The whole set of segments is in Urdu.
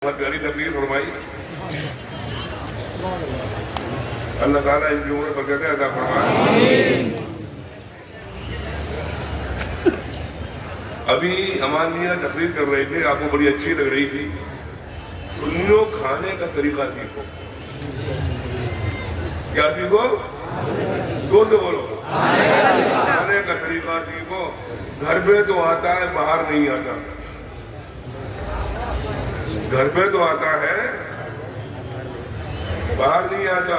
بہت پیاری تقریر فرمائی. اللہ تعالیٰ ان کی عمر برکتیں عطا فرمائے. ابھی امان میاں تقریر کر رہے تھے, آپ کو بڑی اچھی لگ رہی تھی. سنیو کھانے کا طریقہ سیکھو. کیا سیکھو؟ زور سے بولو. کھانے کا طریقہ سیکھو. گھر پہ تو آتا ہے, باہر نہیں آتا. گھر پہ تو آتا ہے, باہر نہیں آتا.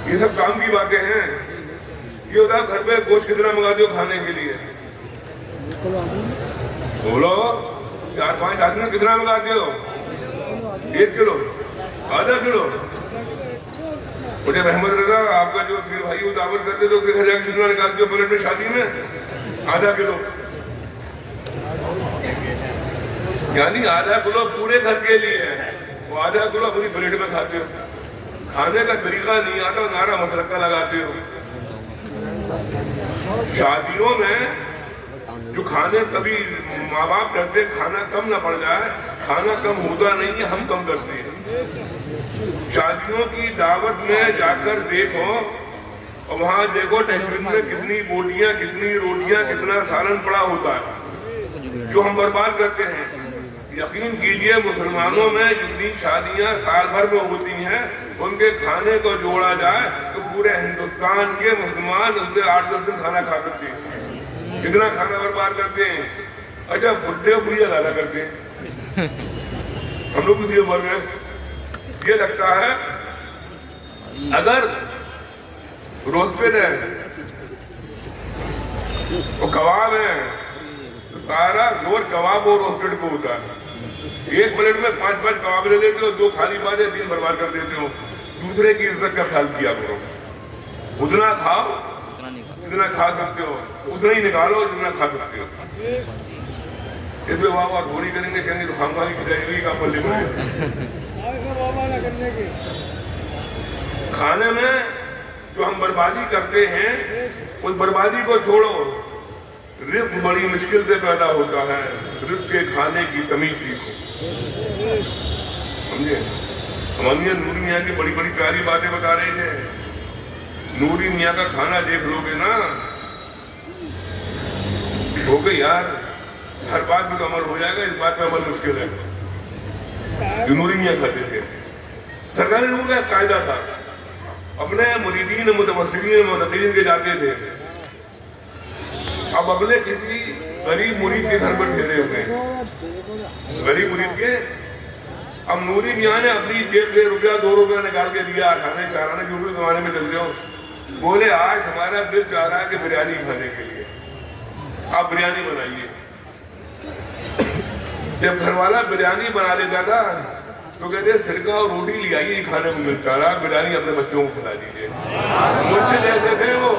یہ سب کام کی باتیں ہیں. یہ ہوتا ہے گھر پہ گوشت کتنا منگاتے ہو کھانے کے لیے؟ بولو. 4-5 آدمی کتنا منگاتے ہو؟ 1 کلو, آدھا کلو. مجھے محمد رضا آپ کا جو پھر بھائی وہ دعوت کرتے تو پھر ہزار کتنا نکالتے ہو پلیٹ میں شادی میں؟ آدھا کلو. یعنی آدھا کلو پورے گھر کے لیے ہے, وہ آدھا کلو اپنی پلیٹ میں کھاتے ہو. کھانے کا طریقہ نہیں آتا, نعرہ مسلکہ لگاتے ہو. شادیوں میں جو کھانے کبھی ماں باپ کرتے کھانا کم نہ پڑ جائے, کھانا کم ہوتا نہیں ہے, ہم کم کرتے ہیں. شادیوں کی دعوت میں جا کر دیکھو اور وہاں دیکھو ٹیشن میں کتنی بوٹیاں, کتنی روٹیاں, کتنا سالن پڑا ہوتا ہے جو ہم برباد کرتے ہیں. یقین کیجئے مسلمانوں میں جتنی شادیاں سال بھر میں ہوتی ہیں ان کے کھانے کو جوڑا جائے تو پورے ہندوستان کے مسلمان اس سے 8-10 دن کھانا کھا سکتے ہیں. کتنا کھانا برباد کرتے ہیں. اچھا بڈھے بڑھیا زیادہ کرتے ہیں. ہم لوگ اسی عمر میں یہ لگتا ہے اگر روسٹڈ ہے وہ کباب ہے تو سارا زور کباب اور روسٹڈ کو ہوتا ہے. ایک پلیٹ میں 5-5 کباب لے لیتے ہو, 2 کھالی باتیں 3 برباد کر دیتے ہو. دوسرے کی عزت کا خیال کیا کرو. اتنا کھاؤ جتنا کھا سکتے ہو, اتنا ہی نکالو جتنا کھا سکتے ہو. اس میں واہ تھوڑی کریں گے, کہیں گے تو خام خالی کی جائے گی کا پلے میں. کھانے میں جو ہم بربادی کرتے ہیں اس بربادی کو چھوڑو. رزق بڑی مشکل سے پیدا ہوتا ہے, رزق کے کھانے کی تمیز سیکھو. سمجھے؟ ہمارے نوری میاں کی بڑی بڑی پیاری باتیں بتا رہے تھے. نوری میاں کا کھانا دیکھ لو گے نا ہو گئی یار, ہر بات میں تو عمل ہو جائے گا, اس بات میں عمل مشکل ہے. جو نوری میاں کھاتے تھے, سرکار نور کا قاعدہ تھا, اپنے مریدین متوسلین متقین کے جاتے تھے. اب اپنے کسی غریب مرید کے گھر پر ٹھہرے ہوئے ہیں, غریب مرید کے. اب نوری میاں نے اپنی جیب سے ₹2 نکال کے دیا, 8 آنے 4 آنے جو بھی زمانے میں چلتے ہو. بولے آج ہمارا دل چاہ رہا ہے کہ بریانی کھانے کے لیے, آپ بریانی بنائیے. جب گھر والا بریانی بنا لیتا تھا تو کہتے سرکہ اور روٹی لے آئیے, کھانے میں دل چاہ رہا, بریانی اپنے بچوں کو کھلا دیجیے. مرشد ایسے تھے وہ,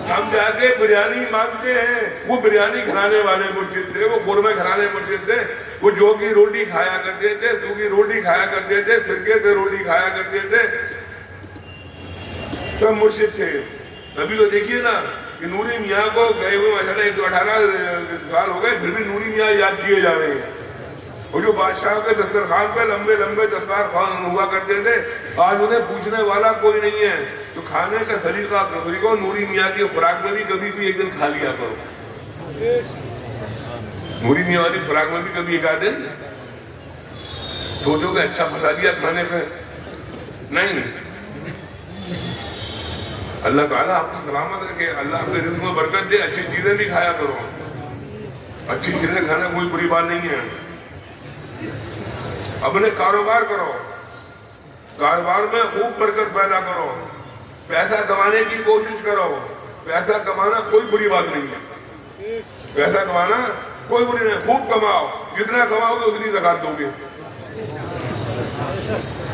ہم جا کے بریانی مانگتے ہیں, وہ بریانی کھلانے والے مرشد تھے, وہ قورمے کھلانے مرشد تھے. وہ جو کی روٹی کھایا کرتے تھے, سوکھی روٹی کھایا کرتے تھے, سرکے سے روٹی کھایا کرتے تھے. سب مرشد تھے. تبھی تو دیکھیے نا کہ نوری میاں کو گئے ہوئے ماشاءاللہ 118 سال ہو گئے, پھر بھی نوری میاں یاد کیے جا رہے ہیں. اور جو بادشاہ کے دسترخوان پہ لمبے لمبے دسترخوان ہوا کرتے تھے, آج انہیں پوچھنے والا کوئی نہیں ہے. تو کھانے کا طریقہ نوری میاں کی خوراک میں بھی کبھی بھی ایک دن کھا لیا کرو. نوری میاں والی خوراک میں بھی کبھی ایک آدھ دن سوچو کہ اچھا بھلا دیا کھانے پہ نہیں. اللہ تعالیٰ آپ کو سلامت رکھے, اللہ آپ کے رزق میں برکت دے. اچھی چیزیں بھی کھایا کرو, اچھی چیزیں کھانا کوئی بری بات نہیں ہے. اپنے کاروبار کرو, کاروبار میں خوب برکت پیدا کرو, پیسہ کمانے کی کوشش کرو. پیسہ کمانا کوئی بری بات نہیں ہے, پیسہ کمانا کوئی بری نہیں. خوب کماؤ, جتنا کماؤ گے اتنی زکات دو گے.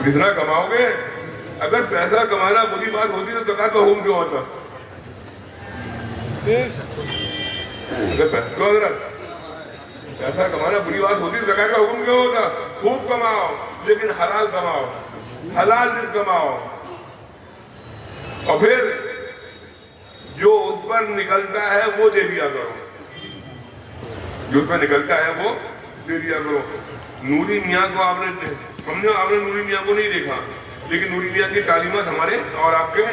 جتنا کماؤ گے, اگر پیسہ کمانا بری بات ہوتی تو زکات کا حکم کیوں ہوتا؟ پیسہ کمانا بری بات ہوتی تو زکات کا حکم کیوں ہوتا؟ خوب کماؤ لیکن حلال کماؤ, حلال رزق کماؤ. اور پھر جو اس پر نکلتا ہے وہ دے دیا کرو, جو اس پر نکلتا ہے وہ دے دیا کرو. نوری میاں کو آپ نے نوری میاں کو نہیں دیکھا، لیکن نوری میاں کی تعلیمات ہمارے اور آپ کے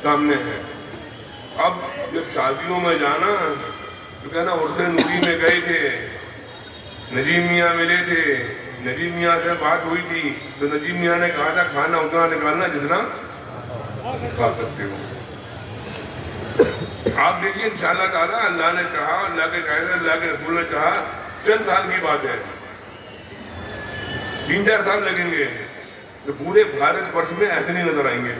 سامنے ہیں. اب جب شادیوں میں جانا تو کہنا عرس نوری میں گئے تھے، نجیب میاں ملے تھے، نجیب میاں سے بات ہوئی تھی تو نجیب میاں نے کہا تھا کھانا اتنا نکالنا جتنا کھا سکتے ہو. آپ دیکھیے انشاءاللہ تعالیٰ اللہ نے کہا، اللہ کے قائد اللہ کے رسول نے کہا چند سال کی بات ہے، 3-4 سال لگیں گے تو پورے بھارت ورش میں ایسے نہیں نظر آئیں گے.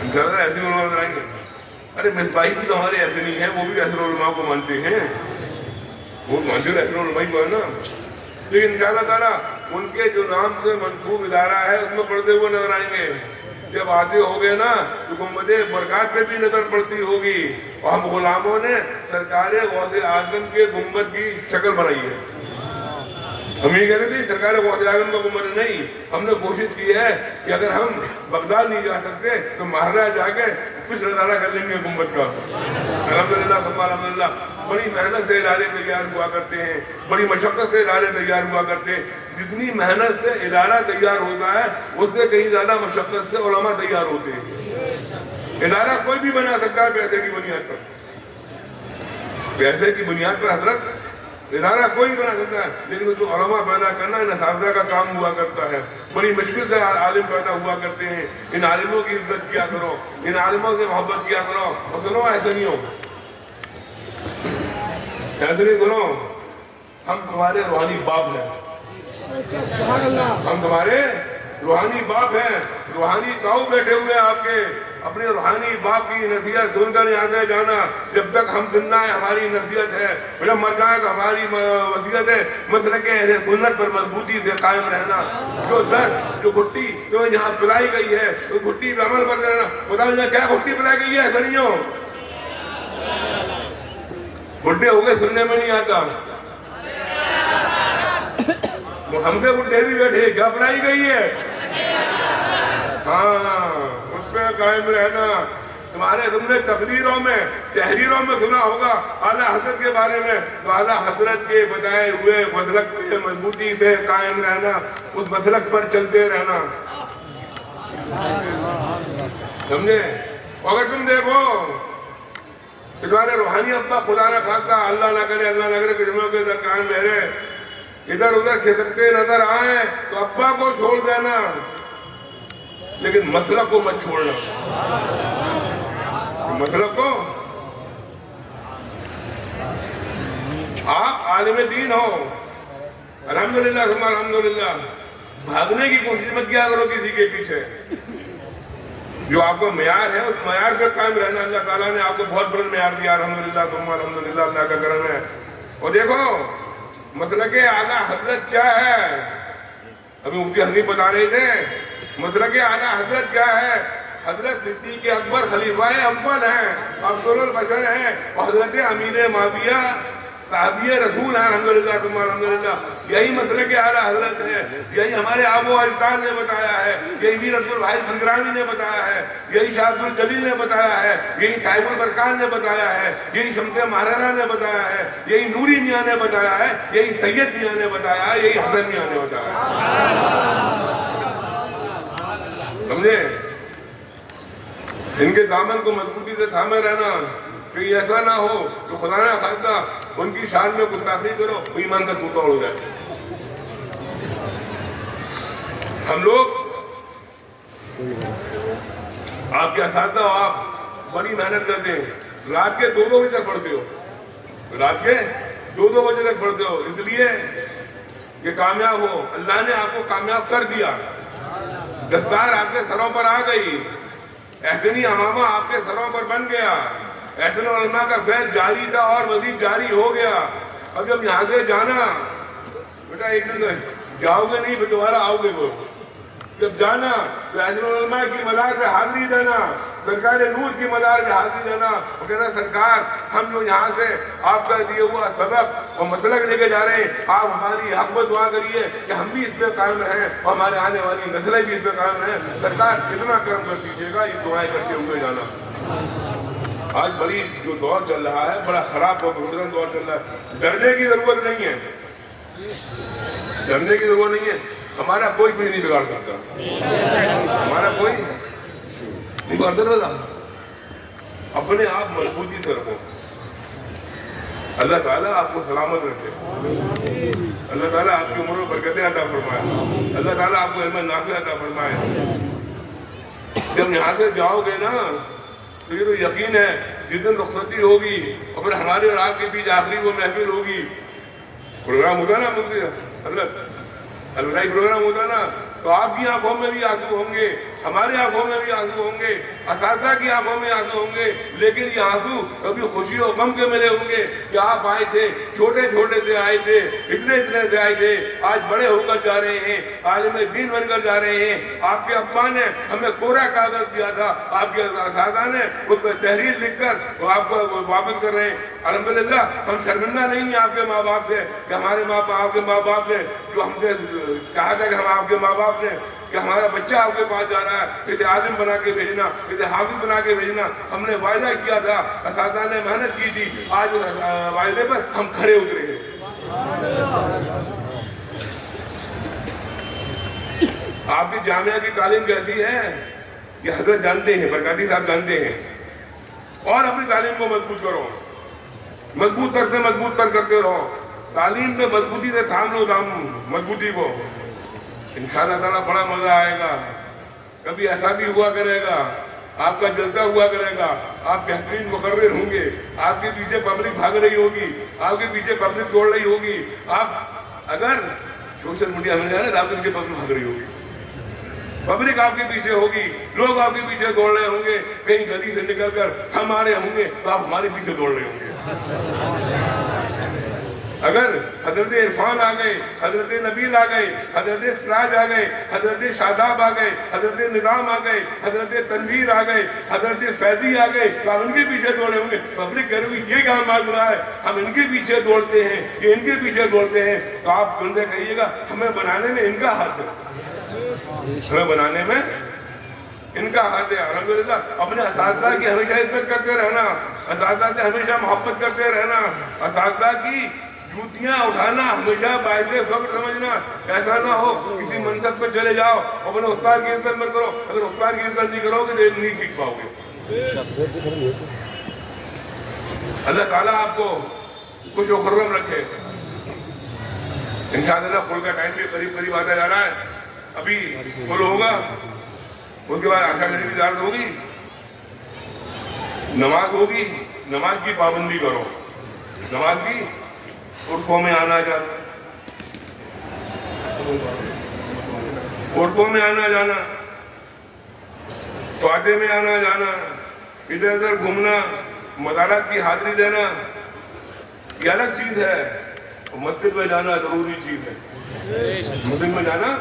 انشاءاللہ ایسے علماء نظر آئیں گے. ارے مصباحی بھی تو ہمارے ایسے نہیں ہیں، وہ بھی ایسے علماء کو مانتے ہیں، وہ مانتے ایسے علماء کو ہے نا. لیکن انشاءاللہ تعالیٰ ان کے جو نام سے منصوب ادارہ ہے اس میں پڑھتے ہوئے نظر آئیں گے. جب آتے ہو گئے نا تو گنبد برکات پہ بھی نظر پڑتی ہوگی. اور ہم غلاموں نے سرکار غوث اعظم کے گنبد کی شکل بنائی ہے. ہم یہ کہتے تھے سرکار غوث اعظم کا گنبد نہیں، ہم نے کوشش کی ہے کہ اگر ہم بغداد نہیں جا سکتے تو مہارا جا کے کچھ نظارہ کر لیں گے گنبد کا. الحمدللہ ثم الحمدللہ. بڑی محنت سے ادارے تیار ہوا کرتے ہیں، بڑی مشقت سے ادارے تیار ہوا کرتے ہیں. جتنی محنت سے ادارہ تیار ہوتا ہے اس سے کہیں زیادہ مشقت سے علماء تیار ہوتے ہیں. ادارہ کوئی بھی بنا سکتا ہے پیسے کی بنیاد پر، پیسے کی بنیاد پر حضرت ادارہ کوئی بنا سکتا ہے، لیکن اس کو علماء پیدا کرنا ان اساتذہ کا کام ہوا کرتا ہے. بڑی مشکل سے عالم پیدا ہوا کرتے ہیں. ان عالموں کی عزت کیا کرو، ان عالموں سے محبت کیا کرو. اور سنو ایسے نہیں ہو، ایسے نہیں سنو، ہم تمہارے روحانی باپ ہیں، ہم تمہارے روحانی باپ ہیں. روحانی تاؤ بیٹھے ہوئے ہیں آپ کے. اپنے روحانی باپ کی نصیحت سن کر یہاں سے جانا. جب تک ہم زندہ ہیں ہماری نصیحت ہے، جب مر جائیں تو ہماری وصیت ہے مسلک اہل سنت پر مضبوطی سے قائم رہنا. جو در جو گھٹی جو یہاں پلائی گئی ہے اس گھٹی پہ عمل کرتے رہنا. بتاؤ یہاں کیا گھٹی پلائی گئی ہے؟ سنیو بڈھے ہو گئے سننے میں نہیں آتا. ہم سے بڈھے بھی بیٹھے، کیا پڑھائی گئی ہے؟ ہاں اس پہ قائم رہنا. تمہارے تم نے تقریروں میں تحریروں میں سنا ہوگا اعلیٰ حضرت کے بارے میں، تو اعلیٰ حضرت کے بتائے ہوئے مسلک پہ مضبوطی سے قائم رہنا، اس مسلک پر چلتے رہنا. سمجھے؟ اگر تم دیکھو تمہارے روحانی ابا خدا نہ خواستہ اللہ نہ کرے کہ جمعوں کے درکان بہرے ادھر ادھر کھسکتے نظر آئیں تو ابا کو چھوڑ دینا، لیکن مسلک کو مت چھوڑنا. مسلک کو آپ عالم دین ہو الحمدللہ ثم الحمدللہ. بھاگنے کی کوشش مت کیا کرو کسی کے پیچھے. جو آپ کا معیار ہے اس معیار پہ قائم رہنا. اللہ تعالیٰ نے آپ کو بہت بلند معیار دیا الحمدللہ ثم الحمدللہ، اللہ کا کرم ہے. اور دیکھو مسلک اعلیٰ حضرت کیا ہے؟ ابھی مفتی حنیف بتا رہے تھے مسلک اعلیٰ حضرت کیا ہے. حضرت صدیق اکبر خلیفہ اول ہیں، افضل البشر ہیں، اور حضرت امین معاویہ صحابی رسول ہیں الحمدللہ ثم الحمدللہ. یہی مسلک اعلیٰ حضرت ہے. یہی ہمارے آب و اجداد نے بتایا ہے، یہی میر عبد الواحد بنگراوی نے بتایا ہے، یہی شاہ عبد الجلیل نے بتایا ہے، یہی صاحب البرکان نے بتایا ہے، یہی شمس مہارانا نے بتایا ہے، یہی نوری میاں نے بتایا ہے، یہی سید میاں نے بتایا ہے، یہی حسن میاں نے بتایا ہے. سمجھے؟ ان کے دامن کو مضبوطی سے تھامے رہنا. کہ ایسا نہ ہو کہ خدا نہ خواستہ ان کی شان میں گستاخی کرو وہ ایمان کا توتا اڑ جائے. ہم لوگ آپ کے اساتذہ ہو، آپ بڑی محنت کرتے ہیں، رات کے 2-2 بجے تک پڑھتے ہو، رات کے 2-2 بجے تک پڑھتے ہو اس لیے کہ کامیاب ہو. اللہ نے آپ کو کامیاب کر دیا، دستار آپ کے سروں پر آ گئی، احسنی امامہ آپ کے سروں پر بن گیا، احسن علماء کا فیض جاری تھا اور مزید جاری ہو گیا. اب جب یہاں سے جانا بیٹا ایک دن جاؤ گے نہیں پھر دوبارہ آؤ گے. وہ جب جانا تو احسن علماء کی مدار پہ حاضری دینا، سرکار نور کی مدار پہ حاضری دینا اور کہنا سرکار ہم جو یہاں سے آپ کا دیے ہوا سبق اور مسلک لے کے جا رہے ہیں، آپ ہماری حق میں دعا کریے کہ ہم بھی اس پہ قائم رہیں اور ہمارے آنے والی نسلیں بھی اس پہ قائم رہیں. سرکار کتنا کرم کر دیجیے گا. یہ دعائیں کر کے ہوئے جانا. آج بڑی جو دور چل رہا ہے بڑا خراب دور چل رہا ہے. ڈرنے کی ضرورت نہیں ہے, ڈرنے کی ضرورت نہیں ہے. ہمارا کوئی بھی نہیں بگاڑ سکتا, ہمارا کوئی نہیں بگاڑ سکتا. اپنے آپ مضبوطی سے رکھو. اللہ تعالیٰ آپ کو سلامت رکھے, اللہ تعالیٰ آپ کی عمر میں برکتیں عطا فرمائے, اللہ تعالیٰ آپ کو علم نافع عطا فرمائے. جب یہاں سے جاؤ گے نا تو یہ تو یقین ہے جس دن رخصتی ہوگی اور پھر ہمارے اور آپ کے بیچ آخری وہ محفل ہوگی. پروگرام ہوتا نا حضرت الوداعی پروگرام ہوتا نا, تو آپ کی آنکھوں میں بھی آنسو ہوں گے, ہماری آنکھوں میں بھی آنسو ہوں گے, اساتذہ کی آنکھوں میں آنسو ہوں گے. لیکن یہ آنسو کبھی خوشی و غم کے ملے ہوں گے کہ آپ آئے تھے, چھوٹے چھوٹے سے آئے تھے, اتنے سے آئے تھے, آج بڑے ہو کر جا رہے ہیں, عالم دین بن کر جا رہے ہیں. آپ کے ابا نے ہمیں کوڑا کاغذ دیا تھا, آپ کے اساتذہ نے اس پہ تحریر لکھ کر وہ آپ کو واپس کر رہے ہیں. الحمدللہ ہم شرمندہ نہیں ہیں آپ کے ماں باپ سے کہ ہمارے آپ کے ماں باپ نے جو ہم سے کہا تھا کہ ہم آپ کے ماں باپ نے کہ ہمارا بچہ آپ کے پاس جا رہا ہے, اسے عالم بنا کے بھیجنا, اسے حافظ بنا کے بھیجنا. ہم نے وعدہ کیا تھا, اساتذہ نے محنت کی تھی, آج اس وعدے پر ہم کھڑے اترے ہیں. آپ کی جامعہ کی تعلیم کیسی ہے یہ حضرت جانتے ہیں, برکاتی صاحب جانتے ہیں. اور اپنی تعلیم کو مضبوط کرو, مضبوط تر سے مضبوط تر کرتے رہو. تعلیم میں مضبوطی سے تھام لو مضبوطی کو, انشاءاللہ تعالیٰ بڑا مزہ آئے گا. کبھی ایسا بھی ہوا کرے گا, آپ کا جلسہ ہوا کرے گا, آپ بہترین مقرر ہوں گے, آپ کے پیچھے پبلک بھاگ رہی ہوگی, آپ کے پیچھے پبلک دوڑ رہی ہوگی. آپ اگر سوشل میڈیا میں جانا تو آپ کے پیچھے پبلک بھاگ رہی ہوگی, پبلک آپ کے پیچھے ہوگی, لوگ آپ کے پیچھے دوڑ رہے ہوں گے. کہیں گلی سے نکل کر ہم آ رہے ہوں گے تو آپ ہمارے پیچھے دوڑ رہے ہوں گے. اگر حضرت عرفان آ گئے, حضرت نبیل آ گئے, حضرت سراج آ گئے, حضرت شاداب آ گئے, حضرت نظام آ گئے, حضرت تنویر آ گئے, حضرت فیضی آ گئے, تو آپ ان کے پیچھے دوڑے ہوں گے. پبلک کرے گی یہ کام مانگ رہا ہے, ہم ان کے پیچھے دوڑتے ہیں, یہ ان کے پیچھے دوڑتے ہیں. تو آپ ان سے کہیے گا ہمیں بنانے میں ان کا ہاتھ ہے, ہمیں بنانے میں ان کا ہاتھ ہے. الحمدللہ اپنے اساتذہ کی ہمیشہ عزت کرتے رہنا, اساتذہ سے ہمیشہ محبت کرتے رہنا, اساتذہ کی جوتیاں اٹھانا ہمیشہ باعث فخر سمجھنا. ایسا نہ ہو کسی منصب پہ چلے جاؤ اپنے استاد کی عزت مت کرو. اگر استاد کی عزت نہیں کرو گے تو نہیں سیکھ پاؤ گے. اللہ تعالیٰ آپ کو خوش و خرم رکھے. انشاءاللہ پل کا ٹائم بھی قریب قریب آتا جا رہا ہے. ابھی پل ہوگا, اس کے بعد آشا شریف کی زیارت ہوگی, نماز ہوگی. نماز کی پابندی کرو, نماز کی عرفوں میں آنا جانا, عرفوں میں آنا جانا, فاتح میں آنا جانا, ادھر ادھر گھومنا, مزارات کی حاضری دینا یہ الگ چیز ہے. مسجد میں جانا ضروری چیز ہے, مسجد میں جانا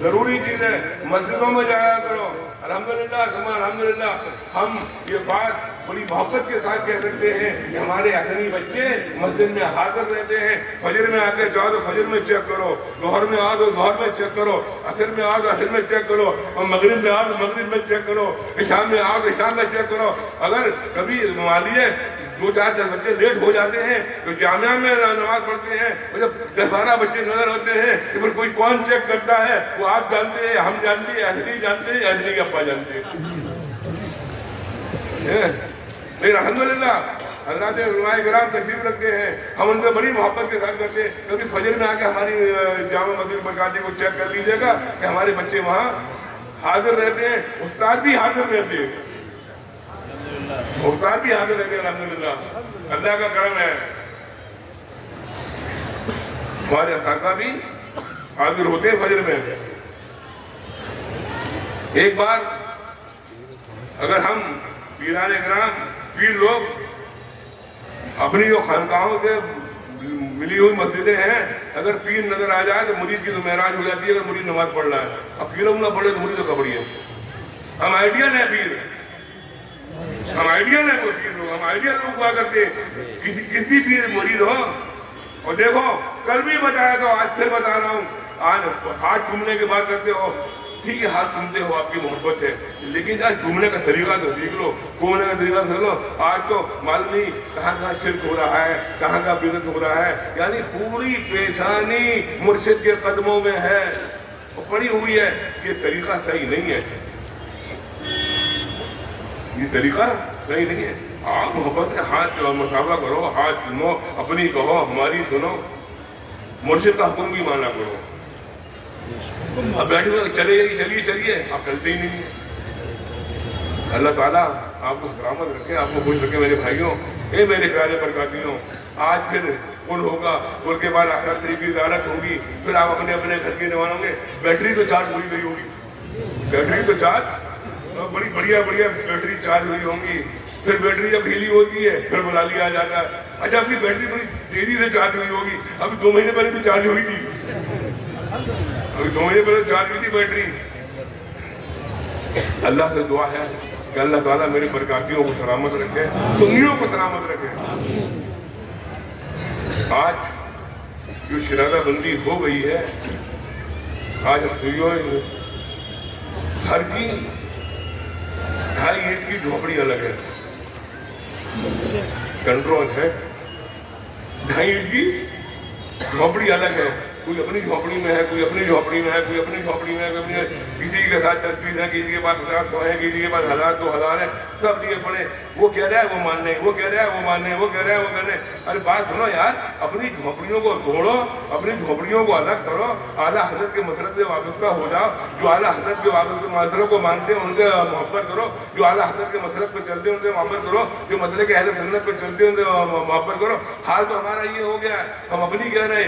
ضروری چیز ہے. مسجدوں میں جایا کرو. الحمدللہ الحمدللہ ہم یہ بات بڑی محبت کے ساتھ کہہ سکتے ہیں کہ ہمارے حسنی بچے مسجد میں حاضر رہتے ہیں. فجر میں آ کے جاؤ تو فجر میں چیک کرو, ظہر میں آؤ تو ظہر میں چیک کرو, عصر میں آؤ تو عصر میں چیک کرو, اور مغرب میں آؤ تو مغرب میں چیک کرو, عشاء میں آؤ تو عشاء میں چیک کرو. اگر کبھی مان لیجیے 2-4 بچے لیٹ ہو جاتے ہیں تو جامعہ میں نماز پڑھتے ہیں, اور جب 10-12 بچے نظر ہوتے ہیں تو پھر کوئی کون چیک کرتا ہے؟ وہ آپ جانتے ہیں, ہم جانتے ہیں, اہلی جانتے ہیں, اہلی کے ابا جانتے ہیں. لیکن الحمدللہ حضرات علماء کرام تشریف رکھتے ہیں, ہم ان پہ بڑی محبت کے ساتھ کرتے ہیں. کیونکہ فجر میں آ کے ہماری جامع مسجد برکاتی کو چیک کر لیجیے گا کہ ہمارے بچے وہاں حاضر رہتے ہیں, استاد بھی حاضر رہتے ہیں, استاد بھی حاضر رہتے ہیں. الحمدللہ اللہ کا کرم ہے. ہمارے اساتذہ بھی حاضر ہوتے ہیں فجر میں. ایک بار اگر ہم پیران کرام پیر لوگ اپنی جو خانقاہوں سے ملی ہوئی مسجدیں ہیں, اگر پیر نظر آ جائے تو مرید کی تو معراج ہو جاتی ہے. اگر مرید نماز پڑھ رہا ہے, اب پیر نہ پڑھے تو مرید تو کبڑی ہے. ہم آئیڈیل ہیں پیر, ہم آئیڈیل ہیں. وہ پیر لوگ ہم آئیڈیل لوگ ہوا کرتے ہیں. کس بھی پیر مرید ہو. اور دیکھو کل بھی بتایا تو آج پھر بتا رہا ہوں, آج ہاتھ چومنے کے بعد کرتے ہو ٹھیک ہے ہاتھ چومتے ہو آپ کی محبت ہے، لیکن یار چومنے کا طریقہ تو سیکھ لو، چومنے کا طریقہ سیکھ لو۔ آج تو معلوم نہیں کہاں کہاں شرک ہو رہا ہے، کہاں کہاں بدعت ہو رہا ہے، یعنی پوری پیشانی مرشد کے قدموں میں ہے، پڑی ہوئی ہے۔ یہ طریقہ صحیح نہیں ہے، یہ طریقہ صحیح نہیں ہے۔ آپ محبت سے ہاتھ مصافحہ کرو، ہاتھ چومو، اپنی کہو ہماری سنو، مرشد کا حکم بھی مانا کرو۔ اب بیٹھے ہوئے چلیے چلیے، آپ چلتے ہی نہیں ہیں۔ اللہ تعالیٰ آپ کو سلامت رکھے، آپ کو خوش رکھے میرے بھائیوں، اے میرے پیارے برکاتیوں۔ آج پھر پل ہوگا، پل کے بعد آخرت کی زیارت ہوگی، پھر آپ اپنے اپنے گھر کے نوانوں گے۔ بیٹری تو چارج ہوئی گئی ہوگی، بیٹری تو چارج، بڑی بڑھیا بیٹری چارج ہوئی ہوں گی۔ پھر بیٹری جب ڈھیلی ہوتی ہے پھر بلا لیا جاتا ہے، اچھا اپنی بیٹری بڑی تیزی سے چارج ہوئی ہوگی، ابھی 2 مہینے پہلے تو چارج ہوئی تھی، ابھی 2 مہینے پہلے چارج ہوئی تھی بیٹری۔ اللہ سے دعا ہے کہ اللہ تعالیٰ میرے برکاتیوں کو سلامت رکھے، سنیوں کو سلامت رکھے۔ آج جو شرادہ بندی ہو گئی ہے، آج ہم سنیوں گھر کی 2.5 اینٹ کی جھوپڑی الگ ہے، کنٹرول ہے، 2.5 اینٹ کی جھوپڑی الگ ہے، کوئی اپنی جھوپڑی میں ہے، کوئی اپنی جھوپڑی میں ہے، کوئی اپنی جھوپڑی میں ہے، کسی کے ساتھ 10 20 ہے، کسی کے پاس 50 ہے، کسی کے پاس 1000 2000 ہے، سب لیے پڑے، وہ کہہ رہا ہے وہ ماننے، وہ کہہ رہا ہے وہ ماننے، وہ کہہ رہا ہے وہ کرنے۔ ارے بات سنو یار، اپنی جھوپڑیوں کو توڑو، اپنی جھوپڑیوں کو الگ کرو، اعلیٰ حضرت کے مسلک سے وابستہ ہو جاؤ، جو اعلیٰ حضرت کے مسلک کو مانتے ہیں ان سے محبت کرو، جو اعلیٰ حضرت کے مسلک پہ چلتے ہیں ان سے محبت کرو، جو مسلک اہل سنت پہ چلتے ہیں ان سے محبت کرو۔ حال تو ہمارا یہ ہو گیا ہے، ہم اپنی کہہ رہے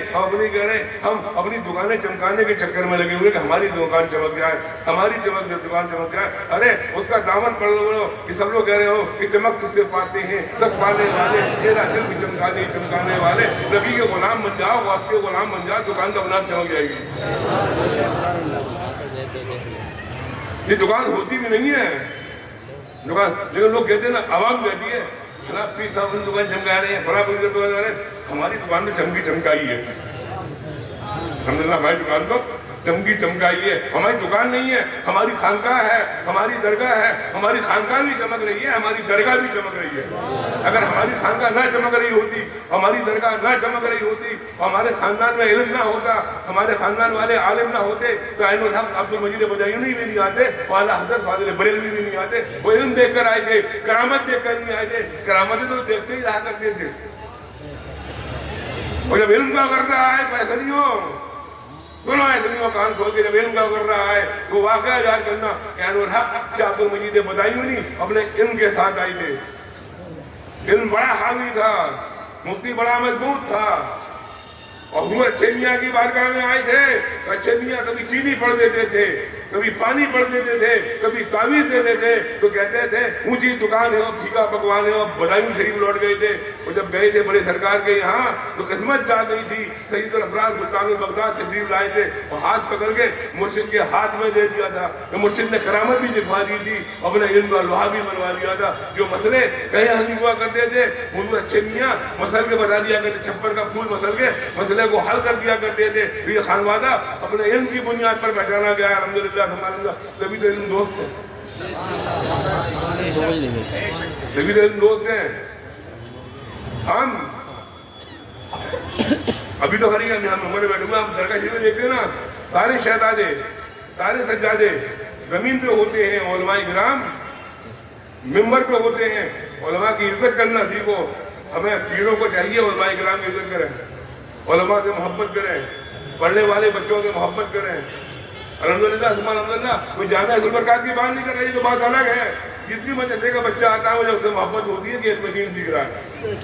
ہیں، ہم اپنی دکانیں چمکانے کے چکر میں لگے ہوئے کہ ہماری دکان چمک جائے، ہماری دکان چمک جائے۔ ارے اس کا دامن پڑھ لو کہ سب لوگ کہہ رہے ہو کہ چمک کس سے پاتے ہیں، سب پانے والے، تیرا دل بھی چمکانے والے، نبی کے غلام بن جاؤ، واسطے کے غلام بن جاؤ، دکان کا بنار چمک جائے گی۔ یہ دکان ہوتی بھی نہیں ہے دکان، لیکن لوگ کہتے ہیں نا، عوام کہتی ہے فلاں پیر صاحب اپنی دکان چمکا رہے ہیں، فلاں پیر صاحب دکان رہے ہیں، ہماری دکان میں چمکائی ہے، الحمدللہ ہماری دکان تو چمکائی ہے۔ ہماری دکان نہیں ہے، ہماری خانقاہ ہے، ہماری درگاہ ہے، ہماری خانقاہ بھی چمک رہی ہے، ہماری درگاہ بھی چمک رہی ہے۔ اگر ہماری خانقاہ نہ چمک رہی ہوتی، ہماری درگاہ نہ چمک رہی ہوتی، ہمارے خاندان میں علم نہ ہوتا، ہمارے خاندان والے عالم نہ ہوتے تو عین الحق عبد المجید بدایونی بھی نہیں آتے، اعلیٰ حضرت فاضل بریلوی بھی نہیں آتے۔ وہ علم دیکھ کر آئے تھے، کرامت دیکھ کر نہیں آئے تھے، کرامتیں تو دیکھتے ہی رہا کرتے تھے۔ اور جب علم کا کر رہا ہے پیسہ نہیں ہو، دونوں دنیا کان کھول کے جب علم کا کر رہا ہے وہ واقعہ یاد کرنا کہ عین الحق عبد المجید بدایونی اپنے علم کے ساتھ آئی تھے۔ علم بڑا حاوی تھا، مفتی بڑا مضبوط تھا، اور حضور اچھے میاں کی بارگاہ میں آئے تھے، اچھے میاں کبھی چینی پڑھ دیتے تھے، کبھی پانی پڑھ دیتے تھے، کبھی تعویذ دیتے تھے، تو کہتے تھے اونچی دکان ہے اور پھیکا پکوان ہے، اور بدایوں شریف لوٹ گئے تھے۔ اور جب گئے تھے بڑے سرکار کے یہاں تو قسمت جا گئی تھی، سید الافراز سلطان بغداد تشریف لائے تھے، اور ہاتھ پکڑ کے مرشد کے ہاتھ میں دے دیا تھا، تو مرشد نے کرامت بھی دکھا دی تھی، اپنے علم کا لوہا بھی بنوا لیا تھا۔ جو مسئلے کہیں حل نہیں ہوا کرتے تھے، حضور اچھے میاں مسل کے بتا دیا کرتے، چھپر کا پھول مسل کے مسئلے کو حل کر دیا کرتے تھے۔ یہ خانوادہ اپنے علم کی بنیاد پر پہچانا گیا ہے، الحمدللہ الحمدللہ، تبھی تو علم دوست ہیں، تبھی تو علم دوست ہیں۔ ہم ابھی تو خریدیں ہم ہمارے بیٹھے ہوئے، ہم درگاہ شریف میں دیکھتے ہیں نا، سارے شہزادے سارے سجادے زمین پہ ہوتے ہیں، علماء کرام ممبر پہ ہوتے ہیں۔ علماء کی عزت کرنا سیکھو، ہمیں پیروں کو چاہیے علماء کرام کی عزت کریں، علماء سے محبت کریں، پڑھنے والے بچوں سے محبت کریں۔ الحمدللہ ثم الحمدللہ، کوئی جامعہ البرکات کی بات نہیں کر رہی، تو بات الگ ہے۔ جس بھی مدرسے کا بچہ آتا ہے مجھے اس سے محبت ہوتی ہے کہ اس میں دین سیکھ رہا ہے۔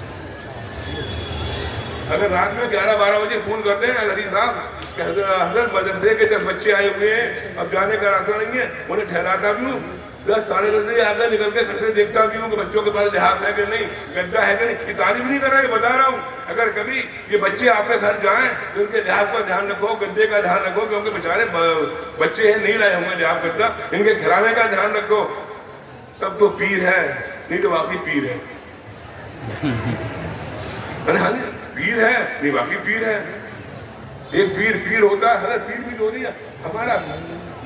اگر رات میں 11-12 بجے فون کرتے ہیں حضرت صاحب کہ حضرت مدرسے کے 10 بچے آئے ہوئے ہیں، اب جانے کا راستہ نہیں ہے، انہیں ٹھہراتا بھی ہوں، 10 ساڑھے 10 بجے آگے نکل کے گھر سے دیکھتا بھی ہوں کہ بچوں کے پاس لحاظ ہے کہ نہیں، گدا ہے کہ نہیں۔ یہ تعریف نہیں کر رہا، یہ بتا رہا ہوں۔ اگر کبھی یہ بچے آپ کے گھر جائیں تو ان کے لحاظ کا دھیان رکھو، گدے کا دھیان رکھو، کیونکہ بیچارے بچے ہیں نہیں لائے ہوں گے لحاظ گدا، ان کے کھلانے کا دھیان رکھو، تب تو پیر ہے، نہیں تو واقعی پیر ہے۔ پیر ہے نہیں، واقعی پیر ہے۔ ایک پیر ہوتا ہے، حضرت پیر بھی تو نہیں ہے ہمارا